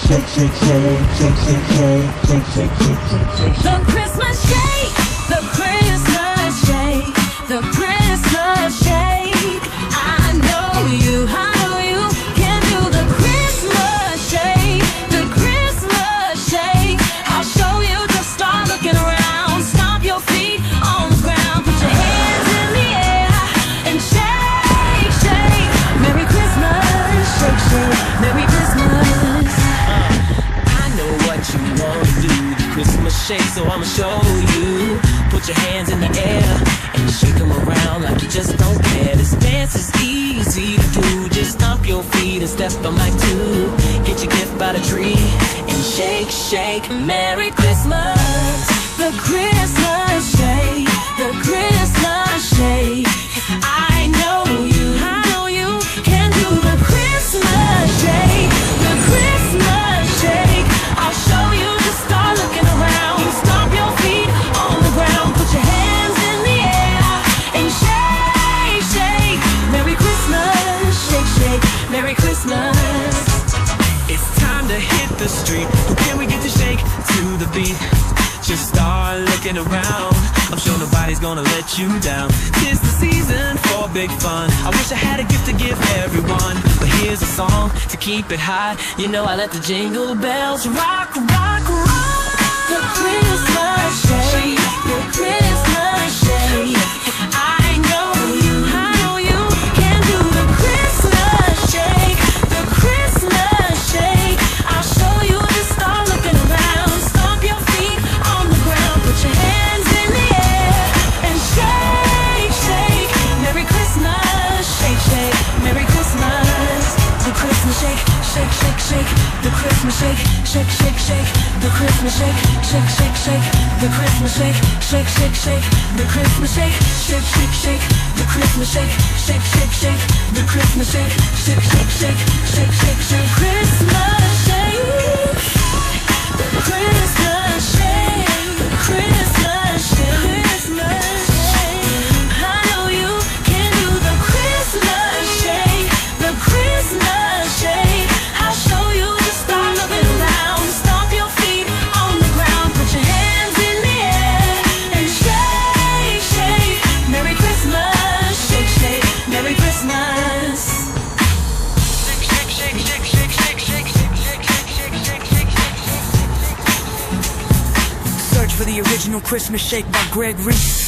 shake, shake, shake, shake, shake, shake, shake, shake, shake, shake, shake. The Christmas shake, the Christmas shake, the Christmas shake. I know you can do the Christmas shake, the Christmas shake. I'll show you, just start looking around. Stomp your feet on the ground, put your hands in the air and shake, shake. Merry Christmas, shake, shake, Merry Christmas. I know what you wanna do, the Christmas shake, so I'ma show you. Put your hands in the air and shake them around like you just don't care. This dance is easy to do. Just stomp your feet and step them like two. Get your gift by the tree and shake, shake. Merry Christmas, the Christmas shake, the Christmas shake. I know you can do the Christmas shake, the Christmas shake. I'll show you, just start looking around. Stomp your feet on the ground, put your hands in the air and shake, shake. Merry Christmas, shake, shake, Merry Christmas. it's time to hit the street. Who can we get to shake to the beat? Just start looking around. I'm sure nobody's gonna let you down. 'Tis the season for big fun. I wish I had a gift to give everyone, but here's a song to keep it high. You know I let the jingle bells rock, rock, rock. The Christmas shake, the Christmas shake. I know you can do the Christmas shake, the Christmas shake. I'll show you, just start looking around. Stomp your feet on the ground, put your hands in the air and shake, shake. Merry Christmas, shake, shake, Merry Christmas. The Christmas shake, shake, shake, shake. The Christmas shake, shake, shake, shake. The Christmas shake, shake, shake, shake. The Christmas shake, shake, shake, shake. The Christmas shake, shake, shake, shake. The Christmas shake, shake, shake, shake. The Christmas shake, shake, shake, shake. Shake, shake, shake. Christmas shake. The Christmas shake. The Christmas shake. Christmas shake. I know you can do the Christmas shake. The Christmas shake. I'll show you, just start looking around. Stomp your feet on the ground, put your hands in the air and shake, shake. Merry Christmas, shake, shake, Merry Christmas. Shake, shake, shake, shake, shake, shake, shake, shake, shake, shake, shake, shake, shake. Search for the original Christmas shake by Greg Reese.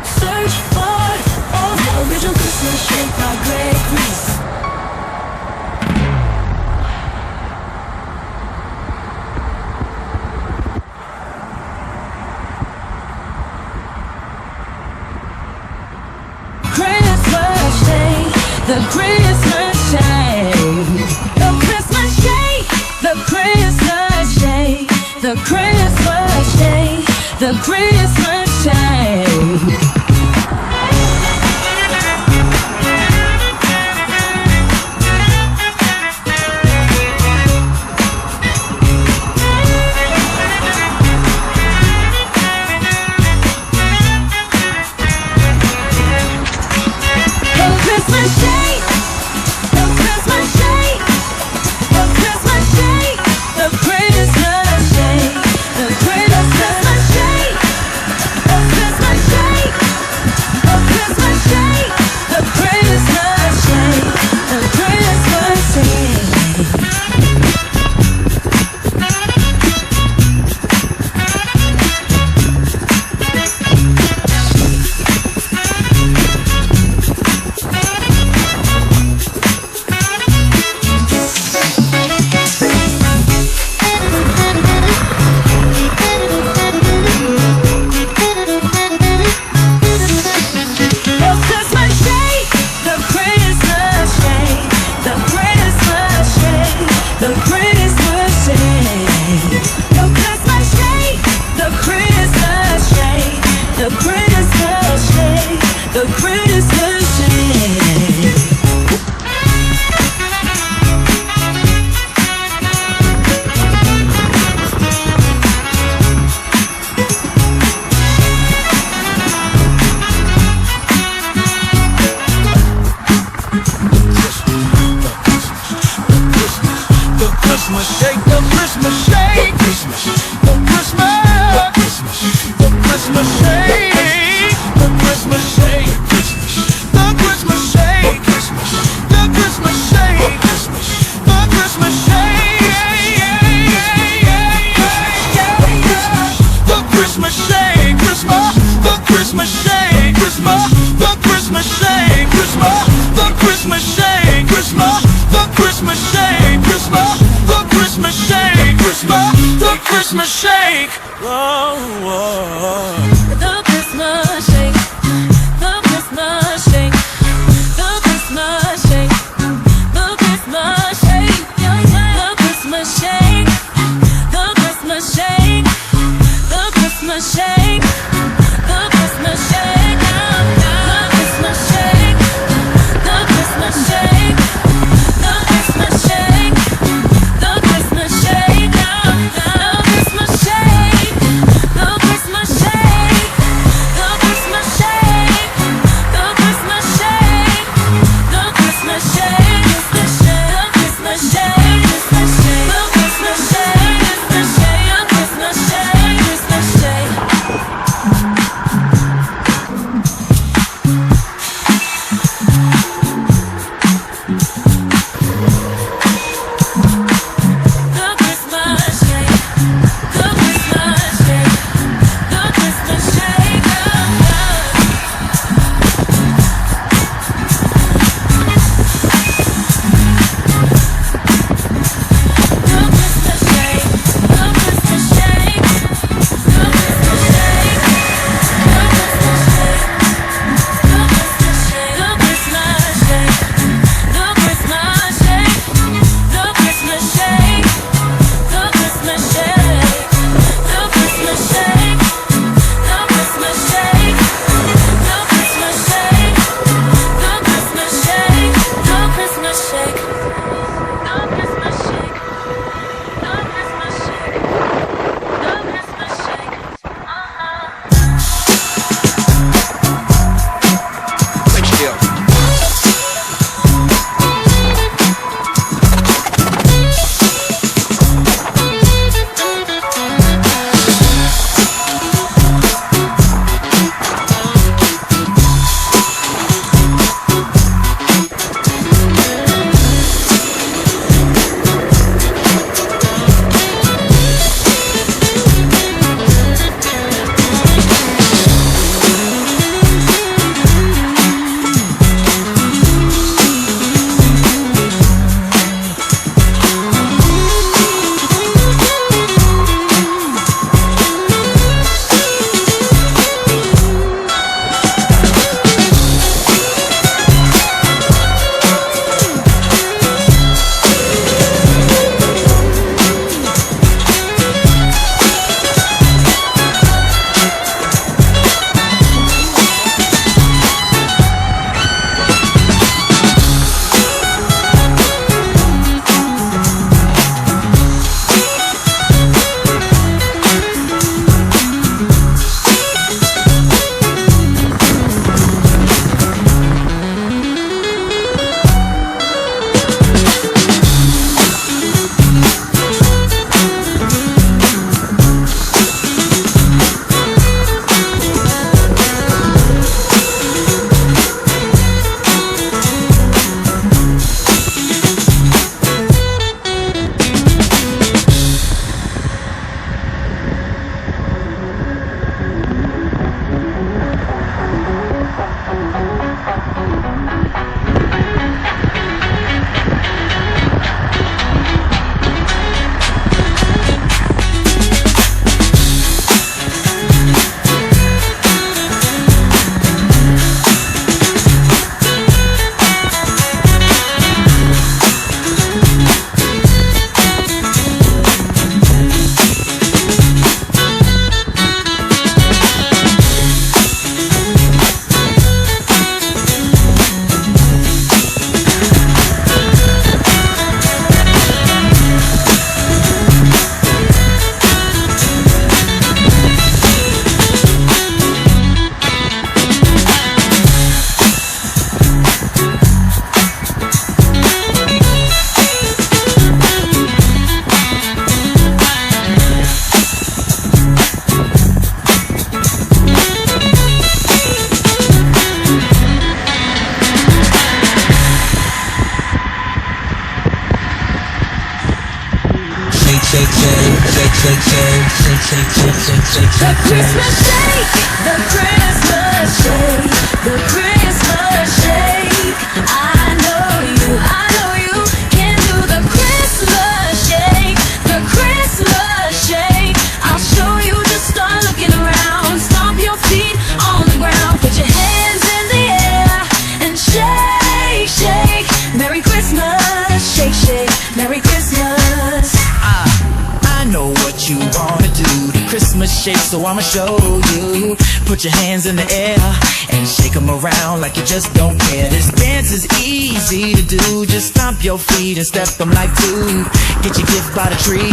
Search for the original Christmas shake by Greg Reese. Christmas shake, the Christmas shake, the Christmas shake, the Christmas shake, the Christmas shake, the Christmas shake. Christmas shake, the Christmas shake, the Christmas, the Christmas shake, the Christmas shake, the Christmas shake, the Christmas shake, the Christmas shake, the Christmas shake, Christmas, the Christmas shake, Christmas, the Christmas shake, Christmas, the Christmas shake, Christmas, the Christmas shake, Christmas, the Christmas shake, Christmas, the Christmas shake. Whoa, whoa. The Christmas shake, the Christmas shake, the Christmas shake, the Christmas shake, the Christmas shake, the Christmas shake, the Christmas shake, the Christmas shake, the Christmas shake, the Christmas shake, the Christmas shake, the Christmas shake, the Christmas shake, the Christmas shake. The Christmas shake, the Christmas shake, the Christmas shake. I know you can do the Christmas shake, the Christmas shake. I'll show you, just start looking around. Stomp your feet on the ground, put your hands in the air and shake, shake. Merry Christmas, shake, shake, Merry Christmas. I know what you wanna do, the Christmas shake, so I'ma show you. Put your hands in the air and shake them around like you just don't care. This dance is easy to do, just stomp your feet and step them like two. Get your gift by the tree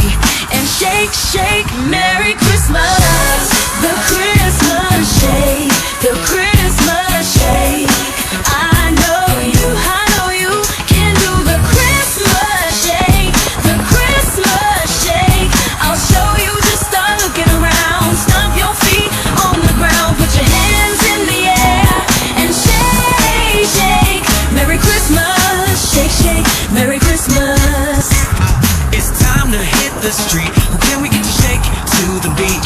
And shake, shake, Merry Christmas. The Christmas shake, the Christmas shake. I know you can do the Christmas shake, the Christmas shake. I'll show you, just start looking around. Stomp your feet on the ground, put your hands in the air and shake, shake. Merry Christmas, shake, shake, Merry Christmas. It's time to hit the street. Can we get to shake to the beat?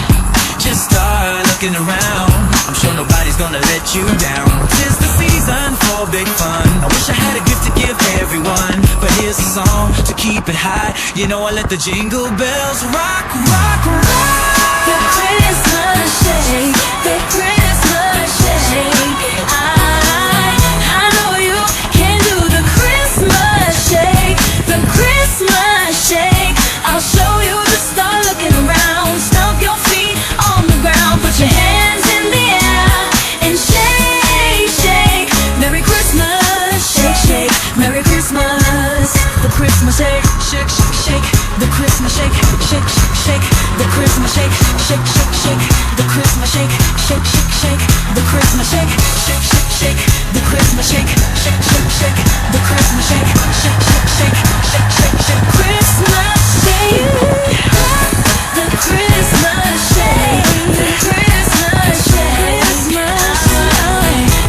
Just start looking around. I'm sure nobody's gonna let you down. 'Tis the season for big fun. I wish I had a gift to give everyone, but here's a song to keep it high. You know I let the jingle bells rock, rock, rock. The Christmas shake, the Christmas shake. I know you can do the Christmas shake, the Christmas shake. I'll show you, just start looking around. Stomp your feet on the ground, put your hands in the air and shake, shake. Merry Christmas, shake, shake, Merry Christmas. The Christmas shake, shake, shake, shake. The Christmas shake, shake, shake, shake. The Christmas shake, shake, shake, shake. The Christmas shake, shake, shake, shake. The Christmas shake, shake, shake, shake. The Christmas shake, shake, shake, shake. The Christmas shake, shake, shake, shake. Shake, shake, shake. Christmas shake. The Christmas shake. The Christmas shake.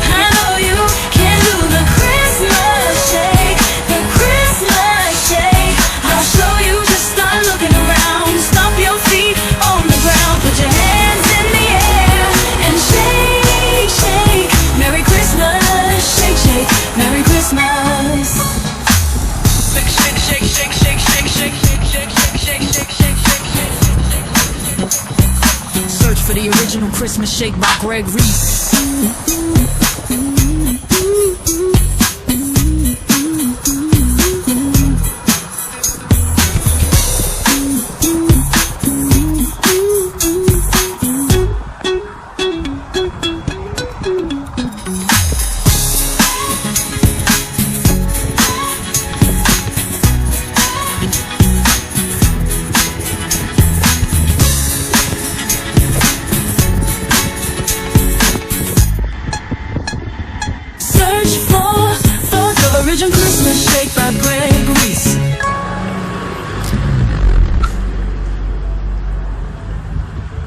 I know you can do the Christmas shake. The Christmas shake. I'll show you, just start looking around. Stomp your feet on the ground, put your hands in the air and shake, shake. Merry Christmas, shake, shake, Merry Christmas. Shake, shake, shake, shake, shake, shake, shake, shake, shake, shake, shake, shake, shake, shake. Search for the original Christmas shake by Greg Reese. Search for the original Christmas shake by Greg Reese.